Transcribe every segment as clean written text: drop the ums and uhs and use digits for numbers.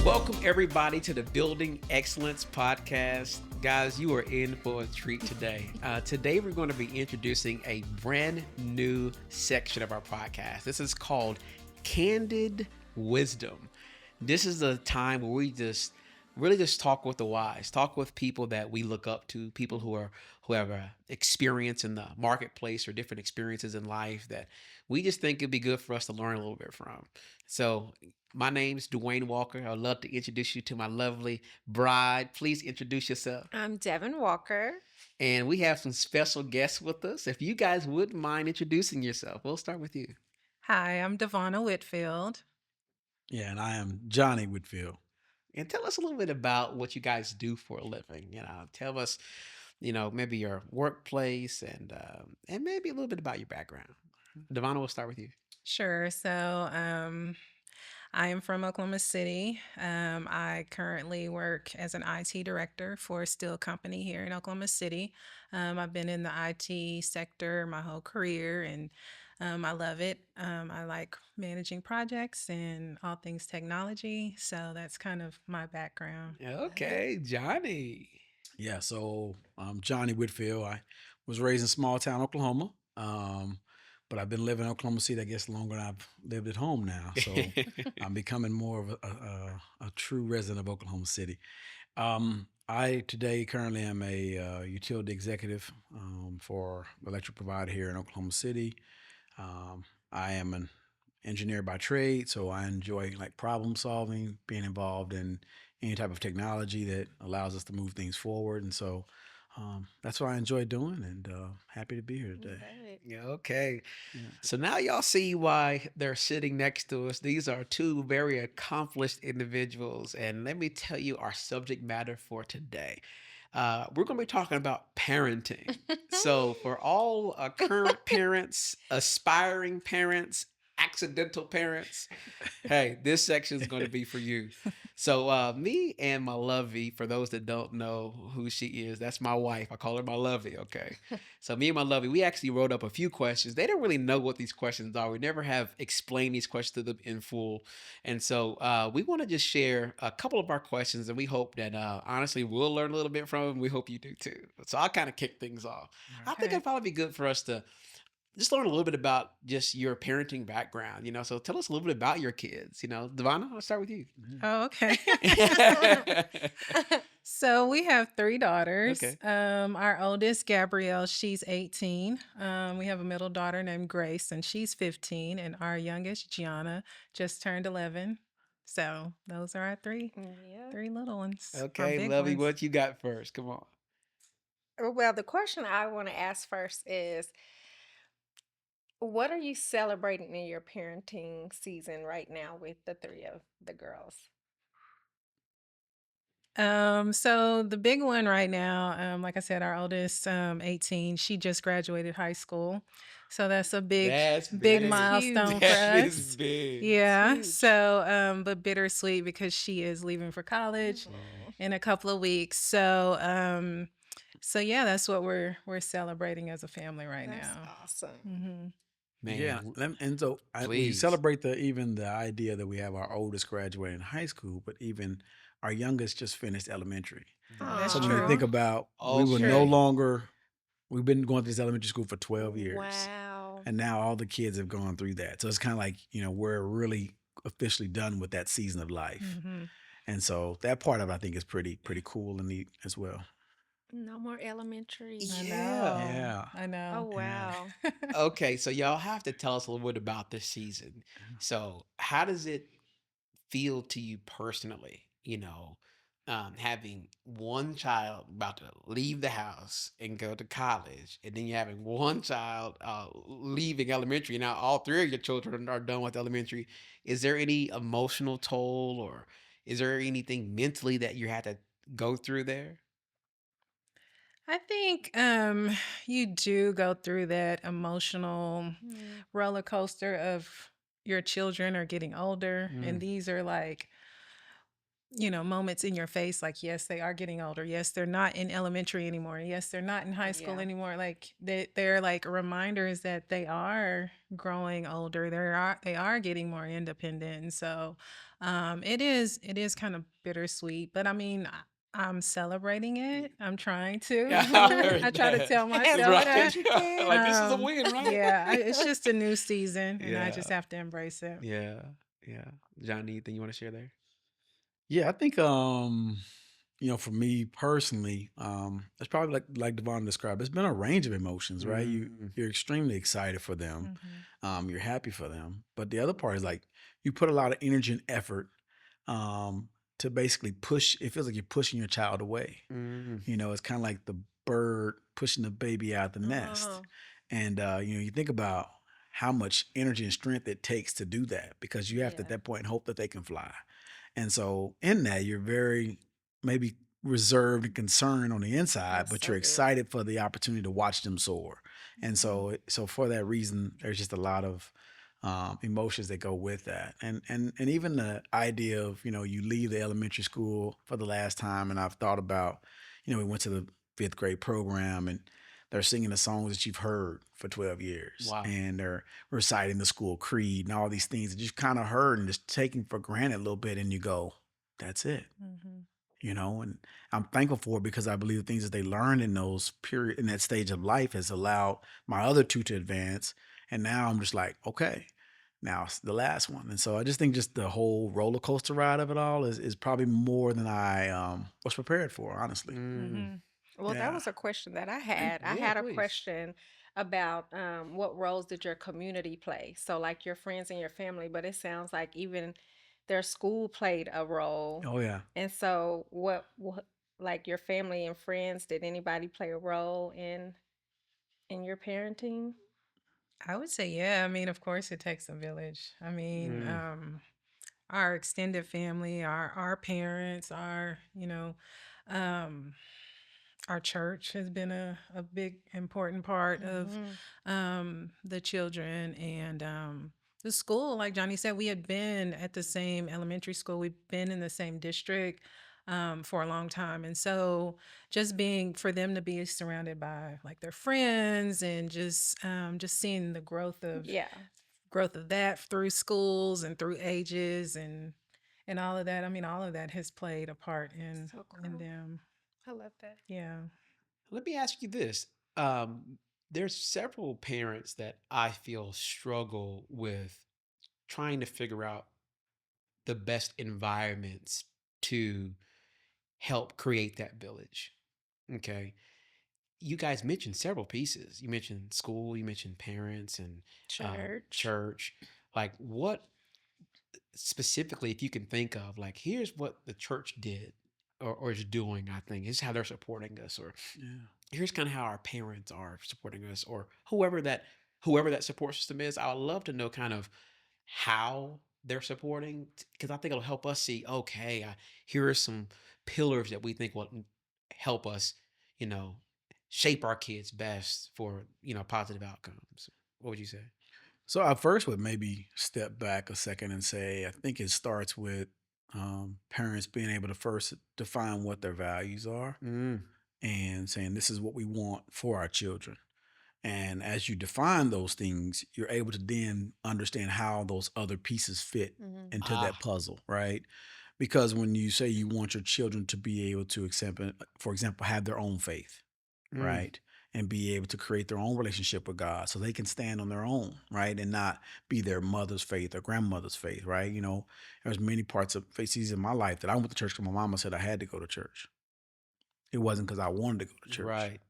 Welcome, everybody, to the Building Excellence Podcast. Guys, you are in for a treat today. Today, we're going to be introducing a brand new section of our podcast. This is called Candid Wisdom. This is a time where we really just talk with the wise, talk with people that we look up to, people who have experience in the marketplace or different experiences in life that we just think it'd be good for us to learn a little bit from. So my name's Dwayne Walker. I'd love to introduce you to my lovely bride. Please introduce yourself. I'm Devin Walker. And we have some special guests with us. If you guys wouldn't mind introducing yourself, we'll start with you. Hi, I'm Devonna Whitfield. Yeah, and I am Johnny Whitfield. And tell us a little bit about what you guys do for a living. Tell us, maybe your workplace and maybe a little bit about your background. Devonna, we'll start with you. Sure. I am from Oklahoma City. I currently work as an IT director for a steel company here in Oklahoma City. I've been in the IT sector my whole career, and I love it. I like managing projects and all things technology. So that's kind of my background. Okay, Johnny. Yeah, so I'm Johnny Whitfield. I was raised in small town Oklahoma, but I've been living in Oklahoma City, I guess, longer than I've lived at home now. So I'm becoming more of a true resident of Oklahoma City. I today currently am a utility executive for an electric provider here in Oklahoma City. I am an engineer by trade, so I enjoy like problem solving, being involved in any type of technology that allows us to move things forward. And so that's what I enjoy doing, and happy to be here today. Right. Yeah, okay. Yeah. So now y'all see why they're sitting next to us. These are two very accomplished individuals. And let me tell you our subject matter for today. We're going to be talking about parenting. So for all current parents, aspiring parents, accidental parents, hey, this section is going to be for you. So me and my lovey, for those that don't know who she is, that's my wife. I call her my lovey, okay? So me and my lovey, we actually wrote up a few questions. They don't really know what these questions are. We never have explained these questions to them in full. And so we want to just share a couple of our questions, and we hope that honestly we'll learn a little bit from them. We hope you do too. So I'll kind of kick things off. I think it'd probably be good for us to just learn a little bit about just your parenting background, So tell us a little bit about your kids, Devonna, I'll start with you. Oh, okay. So we have three daughters. Okay. Our oldest, Gabrielle, she's 18. We have a middle daughter named Grace, and she's 15. And our youngest, Gianna, just turned 11. So those are our three little ones. our Okay, big Lovey, ones. what you got first? Come on. Well, the question I want to ask first is, what are you celebrating in your parenting season right now with the three of the girls? So the big one right now, like I said, our oldest, 18, she just graduated high school. So that's a big That's big big. milestone for That us. is big. Yeah. huge. So, but bittersweet because she is leaving for college in a couple of weeks. So yeah, that's what we're celebrating as a family right That's now. awesome. hmm Man, Yeah, and so we please. celebrate the idea that we have our oldest graduating high school, but even our youngest just finished elementary. That's So when true. you think about, Oh, we were sure. no longer, we've been going to this elementary school for 12 years. Wow. And now all the kids have gone through that. So it's kind of like, we're really officially done with that season of life. hmm And so that part of it, I think, is pretty Mm-hmm. cool and neat as well. No more elementary. I Yeah. know. Yeah. I Oh, know. wow. Okay, so y'all have to tell us a little bit about this season. So how does it feel to you personally, having one child about to leave the house and go to college, and then you're having one child leaving elementary. Now, all three of your children are done with elementary. Is there any emotional toll, or is there anything mentally that you had to go through there? I think you do go through that emotional Mm. roller coaster of your children are getting older, Mm. and these are like moments in your face, like, yes, they are getting older. Yes, they're not in elementary anymore. Yes, they're not in high school Yeah. anymore. Like they're like reminders that they are growing older. They are getting more independent. And so it is kind of bittersweet. But I mean, I'm celebrating it. I'm trying to. Yeah, I Mhm. I heard try to that. tell As myself much that. as Right. you can. Like, this is a win, right? Yeah, it's just a new season, and I Yeah. just have to embrace it. Yeah. Yeah. Johnny, anything you want to share there? Yeah, I think for me personally, it's probably like Devon described. It's been a range of emotions, right? Mm. You're extremely excited for them. Hmm. You're happy for them. But the other part is like you put a lot of energy and effort um to basically push. It feels like you're pushing your child away. Mm. It's kind of like the bird pushing the baby out the nest. Oh, And you think about how much energy and strength it takes to do that because you have to at yeah. that point hope that they can fly. And so in that, you're very maybe reserved and concerned on the inside, That's but so you're good. excited for the opportunity to watch them soar. And Hmm. so for that reason, there's just a lot of emotions that go with that, and even the idea of you leave the elementary school for the last time, and I've thought about we went to the fifth grade program and they're singing the songs that you've heard for 12 years Wow. and they're reciting the school creed and all these things that you've kind of heard and just taking for granted a little bit and you go, that's it. Hmm. And I'm thankful for it because I believe the things that they learned in those period in that stage of life has allowed my other two to advance. And now I'm just like, okay, now it's the last one. And so I just think just the whole roller coaster ride of it all is probably more than I was prepared for, honestly. Mm. Hmm. Well, that Yeah. was a question that I had. I Yeah, had a please. question about what roles did your community play? So, like your friends and your family, but it sounds like even their school played a role. Oh yeah. And so, what like your family and friends, did anybody play a role in your parenting? I would say, yeah. I mean, of course, it takes a village. I mean, Mm. our extended family, our parents, um, our church has been a big important part of Hmm. the children and the school. Like Johnny said, we had been at the same elementary school. We've been in the same district for a long time, and so just being for them to be surrounded by like their friends and just seeing the Yeah. growth of that through schools and through ages and all of that. I mean, all of that has played a part So in cool. them. I love that. Yeah. Let me ask you this. Um, there's several parents that I feel struggle with trying to figure out the best environments to help create that village. Okay. You guys mentioned several pieces. You mentioned school, you mentioned parents and Church. church. Like, what specifically, if you can think of, like, here's what the church did or is doing, I think, is how they're supporting us, or Yeah. here's kind of how our parents are supporting us, or whoever that support system is. I would love to know kind of how they're supporting, because I think it'll help us see, okay, here are some pillars that we think will help us, you know, shape our kids best for, positive outcomes. What would you say? So I first would maybe step back a second and say I think it starts with parents being able to first define what their values are Mm. and saying this is what we want for our children. And as you define those things, you're able to then understand how those other pieces fit Hmm. into that Ah. puzzle, right? Because when you say you want your children to be able to accept, for example, have their own faith, Mm. right? And be able to create their own relationship with God so they can stand on their own, right? And not be their mother's faith or grandmother's faith, right? There's many parts of faiths in my life that I went to church because my mama said I had to go to church. It wasn't because I wanted to go to church. Right.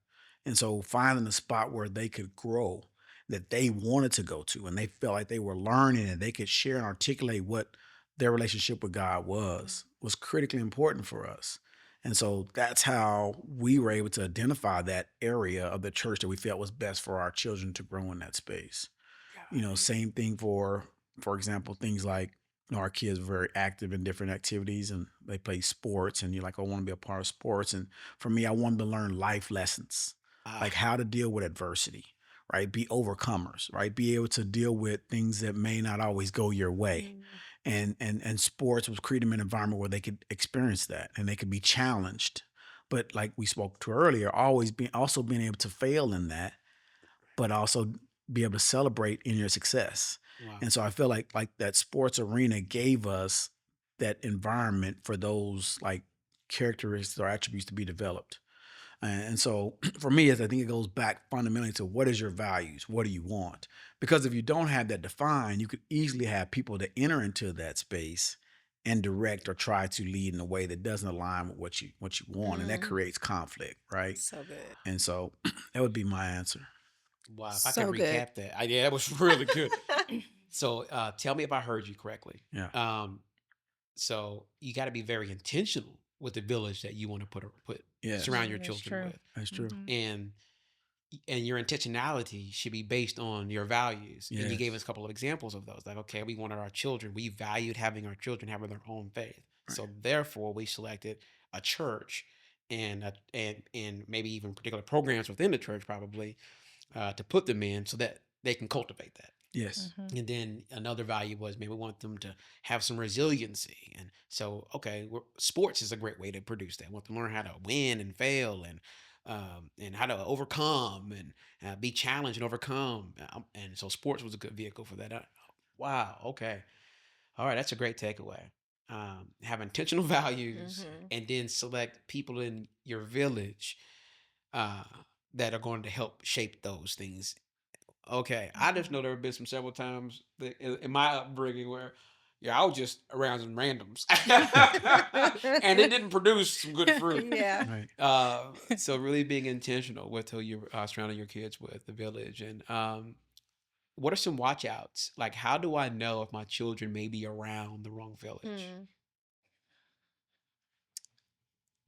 And so finding a spot where they could grow that they wanted to go to and they felt like they were learning and they could share and articulate what their relationship with God was critically important for us. And so that's how we were able to identify that area of the church that we felt was best for our children to grow in that space. Got it. Same thing for example, things like our kids are very active in different activities and they play sports and you're like, I want to be a part of sports. And for me, I wanted to learn life lessons, like Ah. how to deal with adversity, right? Be overcomers, right? Be able to deal with things that may not always go your way. and sports was creating an environment where they could experience that and they could be challenged. But like we spoke to earlier, always being also being able to fail in that, but also be able to celebrate in your success. Wow. And so I feel like that sports arena gave us that environment for those like characteristics or attributes to be developed. And so for me, I think it goes back fundamentally to what is your values? What do you want? Because if you don't have that defined, you could easily have people that enter into that space and direct or try to lead in a way that doesn't align with what you want. And that Mm-hmm. creates conflict, right? So good. And so that would be my answer. Wow. If I could So good. recap that, yeah, that was really good. So tell me if I heard you correctly. Yeah. Um, so you got to be very intentional with the village that you want to put Yes. surround your Mm, that's children true. with, That's true. Mhm. and your intentionality should be based on your values. And you gave Yes. us a couple of examples of those. Like, okay, we wanted our children, we valued having our children having their own faith. Right. So therefore, we selected a church and maybe even particular programs within the church probably to put them in so that they can cultivate that. Yes. Mm-hmm. And then another value was maybe we want them to have some resiliency. And so, okay, sports is a great way to produce that. We want them to learn how to win and fail and how to overcome and be challenged and overcome. And so, sports was a good vehicle for that. Wow. Okay. All right. That's a great takeaway. Have intentional values Mm-hmm. and then select people in your village uh, that are going to help shape those things. Okay, I just Mm-hmm. know there have been some several times in my upbringing where, yeah, I was just around some randoms, and it didn't produce some good fruit. Yeah. Right. So really being intentional with who you're surrounding your kids with, the village, and what are some watch outs? Like, how do I know if my children may be around the wrong village? Mm.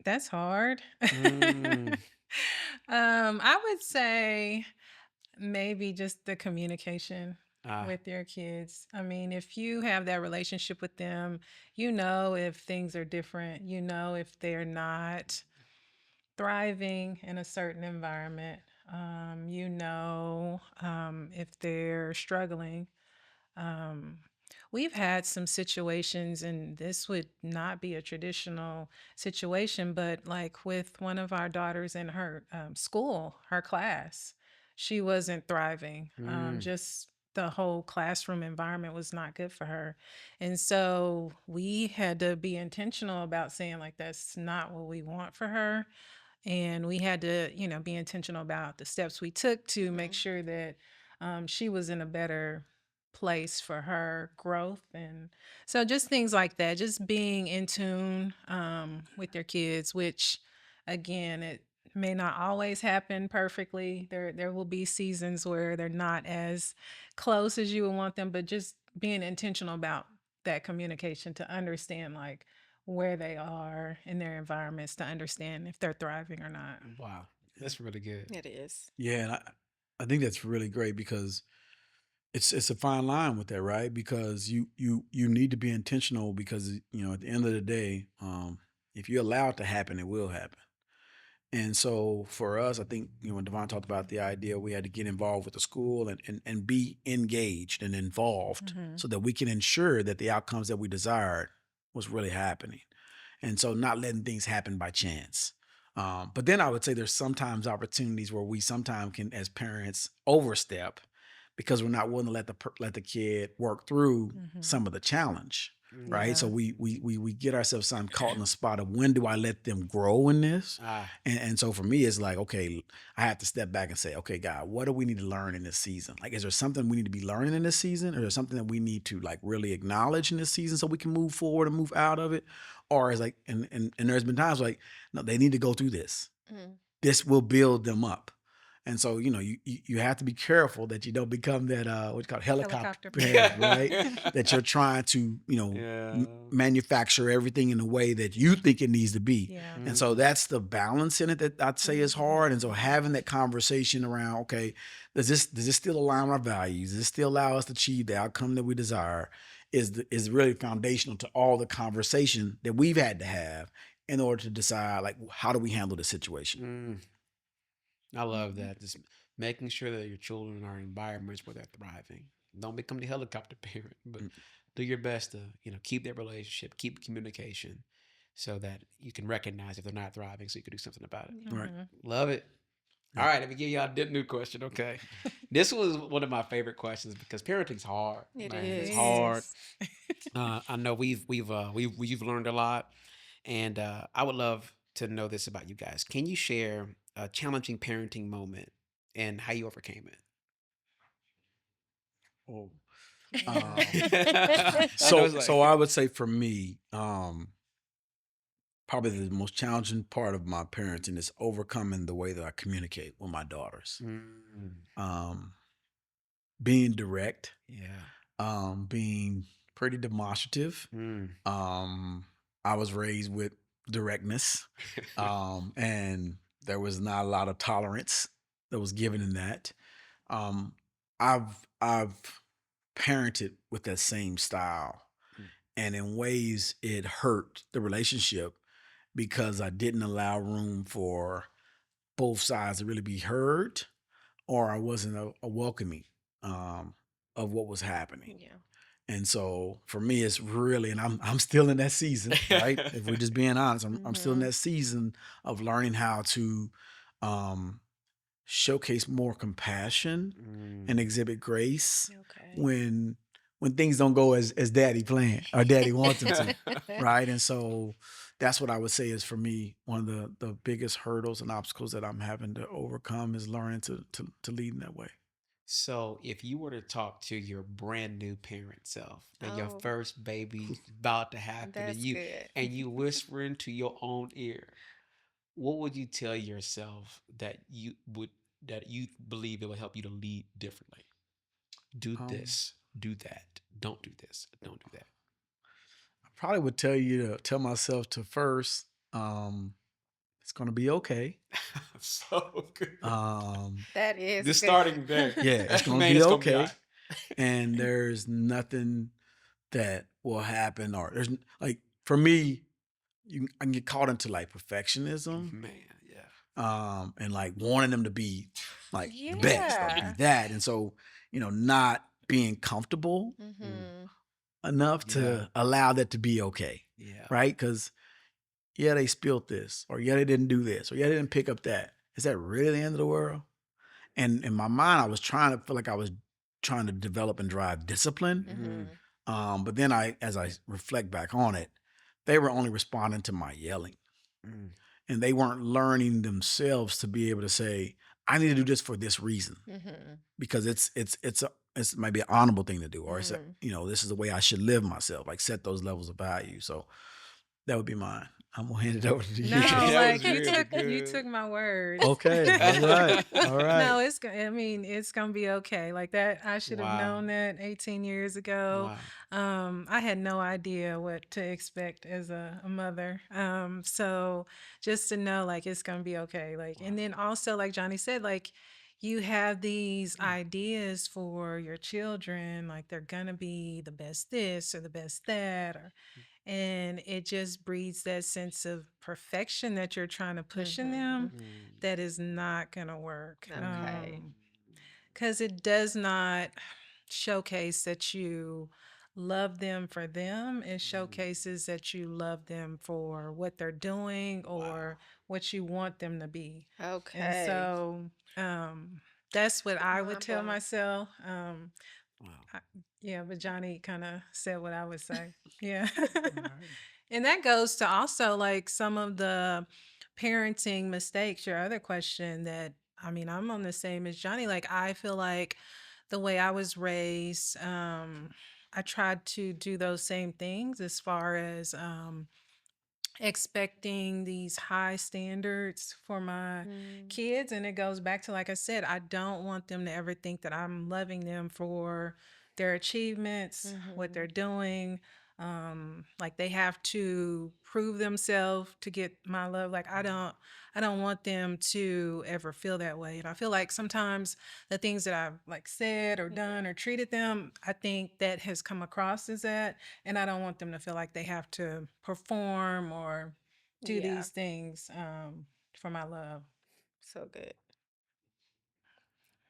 That's hard. Mm, I would say maybe just the communication ah, with your kids. I mean, if you have that relationship with them, you know if things are different, you know if they're not thriving in a certain environment, if they're struggling. Um, we've had some situations, and this would not be a traditional situation, but like with one of our daughters in her school, her class, she wasn't thriving. mm, Just the whole classroom environment was not good for her. And so we had to be intentional about saying, like, that's not what we want for her, and we had to be intentional about the steps we took to make Mm-hmm. sure that she was in a better place for her growth. And so just things like that, just being in tune with your kids, which again, it may not always happen perfectly. There will be seasons where they're not as close as you would want them, but just being intentional about that communication to understand, like, where they are in their environments, to understand if they're thriving or not. wow, that's really good. It is. Yeah, and I think that's really great because it's a fine line with that, right? Because you need to be intentional because at the end of the day, if you allow it to happen, it will happen. And so for us, I think when Devon talked about the idea, we had to get involved with the school and be engaged and involved Hmm. so that we can ensure that the outcomes that we desired was really happening. And so not letting things happen by chance. But then I would say there's sometimes opportunities where we sometimes can, as parents, overstep because we're not willing to let the kid work through Hmm. some of the challenge, Mm, right? So Yeah. we get ourselves sometimes caught in a spot of when do I let them grow in this? ah, And so for me, it's like, okay, I have to step back and say, okay, God, what do we need to learn in this season? Like, is there something we need to be learning in this season? Or is there something that we need to like really acknowledge in this season so we can move forward and move out of it? Or is like, and there's been times like, no, they need to go through this. Mm. This will build them up. And so, you have to be careful that you don't become that what's called helicopter Helicopter parent, parent. right? That you're trying to, yeah. manufacture everything in the way that you think it needs to be. Yeah. And so Mm, that's the balance in it that I'd say is Mm-hmm. hard. And so having that conversation around, okay, does this still align with our values? Does this still allow us to achieve the outcome that we desire? Is really foundational to all the conversation that we've had to have in order to decide like how do we handle the situation. mm. I love Mm-hmm. that. Just making sure that your children are in environments where they're thriving. Don't become the helicopter parent, but do your best to, keep that relationship, keep communication so that you can recognize if they're not thriving so you can do something about it. Right. Mhm. Love it. All Yep. right, let me give y'all a new question. Okay. This was one of my favorite questions because parenting's hard, It man. It It's is. hard. is. I know we've learned a lot, and I would love to know this about you guys. Can you share a challenging parenting moment and how you overcame Oh. Um, Yeah. it? I know so it's so I like, would say for me, probably the most challenging part of my parenting is overcoming the way that I communicate with my daughters. mm, Um, being direct, yeah, being pretty demonstrative. mm. Um, I was raised with directness, and there was not a lot of tolerance that was given in that. Um, I've parented with that same style, Mm. and in ways it hurt the relationship because I didn't allow room for both sides to really be heard, or I wasn't a welcoming um, of what was happening. Yeah. And so for me, it's really, and I'm still in that season, right? If we're just being honest, I'm still in Mhm. that season of learning how to um, showcase more compassion and Mm. exhibit grace Okay. when when things don't go as daddy planned or daddy wants them to, right? And so that's what I would say is for me one of the biggest hurdles and obstacles that I'm having to overcome is learning to lead in that way. So, if you were to talk to your brand new parent self, and your Oh, first baby about to happen, and that's you good. whisper into your own ear, what would you tell yourself that you believe it would help you to lead differently? Do Um, this, do that. Don't do this, don't do that. I probably would tell you to tell myself to first, um, it's going to be okay. So good. Um, That is Just good. starting there, yeah, it's going to man, be it's gonna be all okay, right. and there's nothing that will happen, or like for me, I can get caught into like perfectionism, Man, yeah. and like wanting them to be like the best or be Yeah. that, and so not being comfortable Mm, Mhm. enough yeah, to allow that to be okay, yeah. right? Because yeah, they spilled this, or yeah, they didn't do this, or yeah, they didn't pick up that. Is that really the end of the world? And in my mind, I was trying to feel like I was trying to develop and drive discipline. Mm, Mhm. But then as I reflect back on it, they were only responding to my yelling, mm, and they weren't learning themselves to be able to say, "I need to do this for this reason," Mhm. because it's maybe an honorable thing to do, or it's Mhm. this is the way I should live myself, like set those levels of value. So that would be mine. I'm gonna hand it over to you. No, that was like really you good. took my words. Okay, all right, all right. No, I mean, it's gonna be okay. Like that, I should have Wow. known that 18 years ago. Wow. I had no idea what to expect as a mother. So just to know, like, it's gonna be okay. Like, Wow. and then also, like Johnny said, like, you have these ideas for your children, like they're gonna be the best this or the best that, or and it just breeds that sense of perfection that you're trying to push in them Mhm. Mm, that is not going to work. Okay. Because it does not showcase that you love them for them. It mm. showcases that you love them for what they're doing Wow. or what you want them to be. And Okay. so that's what I would Mind tell blowing. myself. Wow. I, yeah, but Johnny kind of said what I would say. Yeah. All right. And that goes to also like some of the parenting mistakes, your other question that I mean, I'm on the same as Johnny. Like I feel like the way I was raised, I tried to do those same things as far as expecting these high standards for my Mm. kids. And it goes back to, like I said, I don't want them to ever think that I'm loving them for their achievements, what they're Mhm. doing. Like they have to prove themselves to get my love. Like I don't want them to ever feel that way. And I feel like sometimes the things that I've like said or done or treated them, I think that has come across as that, and I don't want them to feel like they have to perform or do Yeah. these things for my love. So good.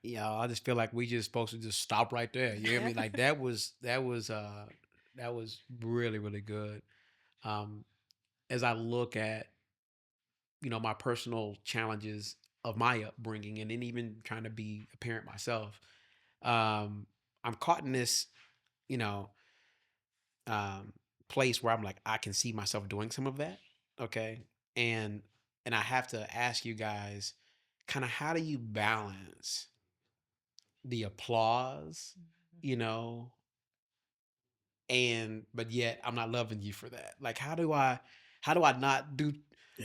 Yeah, I just feel like we just supposed to just stop right there. You know what I Yeah. mean? Like that was That was really, really good. Um, as I look at, my personal challenges of my upbringing and then even trying to be a parent myself, um, I'm caught in this, you know, um, place where I'm like, I can see myself doing some of that. Okay. And, and I have to ask you guys kind of how do you balance the applause, you know, and but yet I'm not loving you for that. Like how do I not do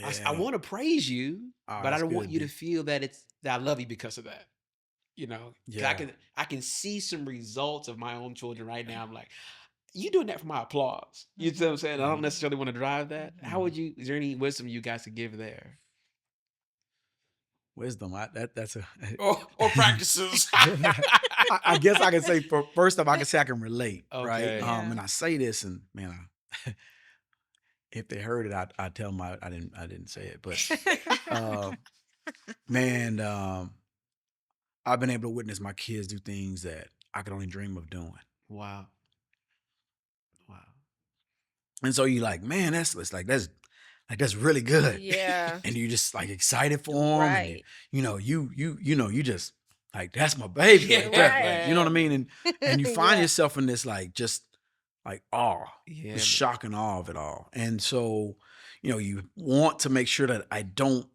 I Yeah. want to praise you, Oh, but I that's don't want good, you to D. feel that I love you because of that. You know, 'cause Yeah. I can see some results of my own children right now. I'm like, you doing that for my applause. You see what I'm saying? I don't Mhm. necessarily want to drive that. How Mhm. would you is there any wisdom you guys could give there? Wisdom. That's a. Or practices. I guess I can say for first off, I can say I can relate, right? Okay. Yeah. And I say this, and man, if they heard it, I tell them I didn't say it, but uh, man, I've been able to witness my kids do things that I could only dream of doing. Wow. Wow. And so you like, man, it's like that's really good. Yeah. And you just like excited for them, and Right. you just like that's my baby right there, like you know what I Right. mean, and you find Yeah. yourself in this like just like awe, the Yeah, man. shock and awe of it all, and so you want to make sure that I don't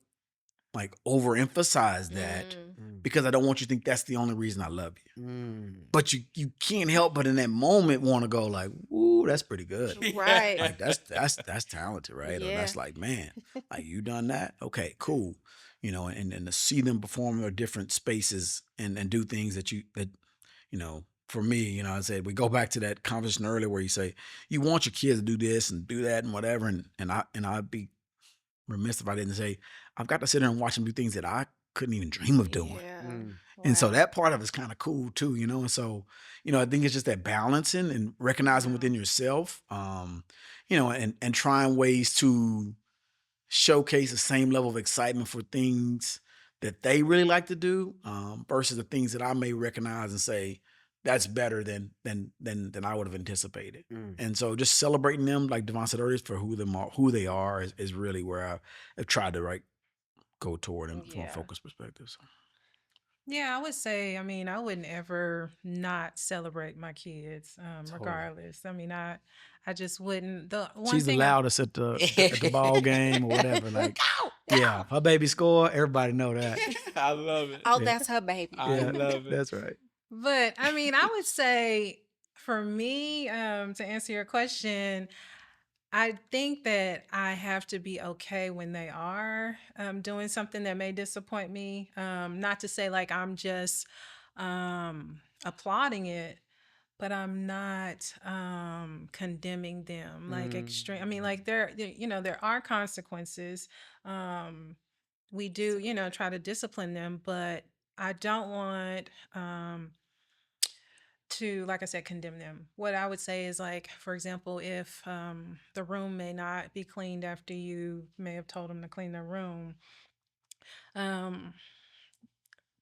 like overemphasize that Mm. Mm. because I don't want you to think that's the only reason I love you. Mm. But you can't help but in that moment want to go like, ooh, that's pretty good. Right. Like that's talented, right? Or Yeah. that's like, man, like you done that? Okay, cool. And to see them perform in their different spaces and do things that for me, I said we go back to that conversation earlier where you say you want your kids to do this and do that and whatever, and I'd be remiss if I didn't say I've got to sit there and watch them do things that I couldn't even dream of doing. Yeah. Mm. And so Wow. that part of it's kind of cool too, And so, I think it's just that balancing and recognizing Yeah. within yourself, and trying ways to showcase the same level of excitement for things that they really like to do, versus the things that I may recognize and say that's better than I would have anticipated. Mm. And so just celebrating them, like Devon said earlier, for who they are is really where I've tried to go toward them from a Yeah. focus perspective. So. Yeah, I would say, I mean, I wouldn't ever not celebrate my kids, Totally. regardless. I mean, I just wouldn't. The one She's the thing I, loudest at the ball game or whatever. Like, Go, yeah, go. if her baby score, everybody know that. I love it. Oh, Yeah, that's her baby. I yeah, love it. that's right. but I mean, I would say for me, to answer your question, I think that I have to be okay when they are doing something that may disappoint me. Not to say like I'm just applauding it, but I'm not condemning them like extreme. I mean, Mm. like there are consequences. Um, we do, try to discipline them, but I don't want to, like I said, condemn them. What I would say is like, for example, if the room may not be cleaned after you may have told them to clean their room, um,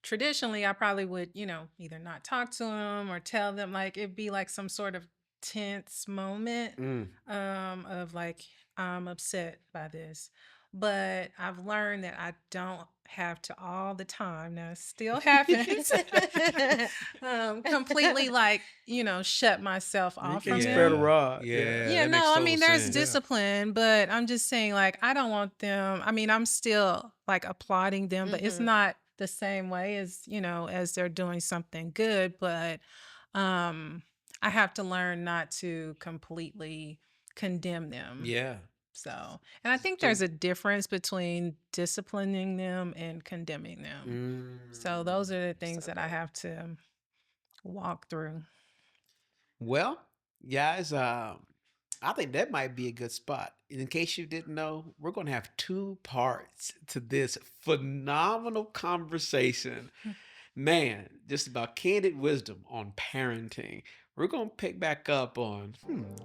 traditionally I probably would, either not talk to them or tell them, like it'd be like some sort of tense moment Mm. of like I'm upset by this. But I've learned that I don't have to all the time. Now it still happens. Completely like, shut myself You off can't from spare the Yeah. them. rod. Yeah. Yeah. Yeah, That makes no, I total mean, there's sense. Yeah. discipline, but I'm just saying, like, I don't want them. I mean, I'm still like applauding them, but it's Mm-hmm. not the same way as, as they're doing something good. But um, I have to learn not to completely condemn them. Yeah. So, and I think So there's a difference between disciplining them and condemning them. mm, So, those are the things so that I good. have to walk through. Well, guys, I think that might be a good spot. In case you didn't know, we're going to have two parts to this phenomenal conversation. Man, just about candid wisdom on parenting. We're going to pick back up on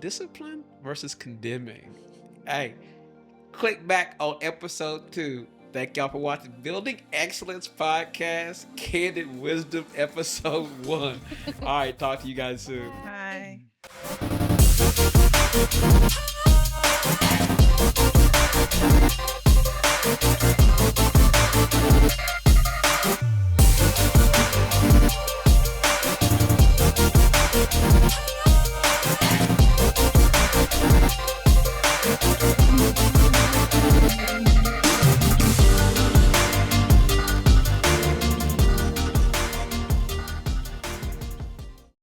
discipline versus condemning. Hey, click back on episode 2. Thank y'all for watching Building Excellence Podcast, Candid Wisdom, episode 1. All right, talk to you guys soon. Bye.